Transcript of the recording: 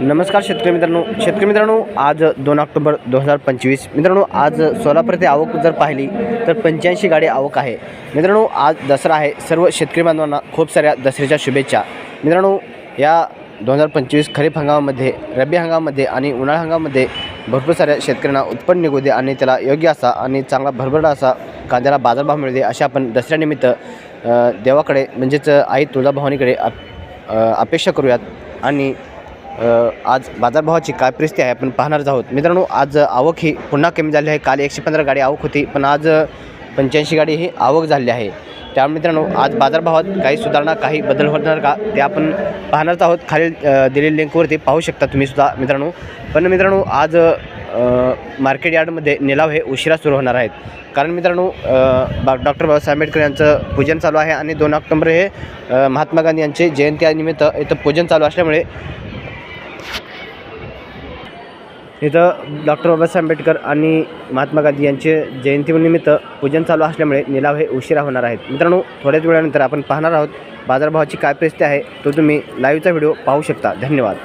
नमस्कार शेतकरी मित्रांनो आज 2 ऑक्टोबर 2025 मित्रांनो आज सोलापूर ते आवक जर पाहिली तर 85 गाडी आवक आहे। मित्रांनो आज दसरा आहे, सर्व शेतकरी बांधवांना खूप साऱ्या दसऱ्याच्या शुभेच्छा। मित्रांनो या 2025 खरीप हंगामामध्ये, रब्बी हंगामामध्ये आणि उन्हाळा हंगामामध्ये भरपूर साऱ्या शेतकऱ्यांना उत्पन्न निघू दे आणि त्याला योग्य असा आणि चांगला भरभरा असा कांद्याला बाजारभाव मिळू दे, अशा आपण दसऱ्यानिमित्त देवाकडे म्हणजेच आई तुळजाभवानीकडे अपेक्षा करूयात। आणि आज बाजारभावाची काय परिस्थिती आहे आपण पाहणार आहोत। मित्रांनो आज आवक ही पुन्हा कमी झाली आहे। काल 115 गाडी आवक होती, पण आज 85 गाडी ही आवक झाली आहे। त्यामुळे मित्रांनो आज बाजारभावात काही सुधारणा, काही बदल होणार का ते आपण पाहणार आहोत। खाली दिलेल्या लिंकवरती पाहू शकता तुम्ही सुद्धा मित्रांनो। पण मित्रांनो आज मार्केट यार्डमध्ये निलाव हे उशिरा सुरू होणार आहेत, कारण मित्रांनो डॉक्टर बाबासाहेब आंबेडकर यांचं पूजन चालू आहे आणि 2 ऑक्टोबर हे महात्मा गांधी यांचे जयंतीनिमित्त इथं पूजन चालू असल्यामुळे इथं डॉक्टर बाबासाहेब आंबेडकर आणि महात्मा गांधी यांचे जयंतीनिमित्त पूजन चालू असल्यामुळे निलाव हे उशिरा होणार आहेत। मित्रांनो थोड्याच वेळानंतर आपण पाहणार आहोत बाजारभावाची काय परिस्थिती आहे, तो तुम्ही लाईव्हचा व्हिडिओ पाहू शकता। धन्यवाद।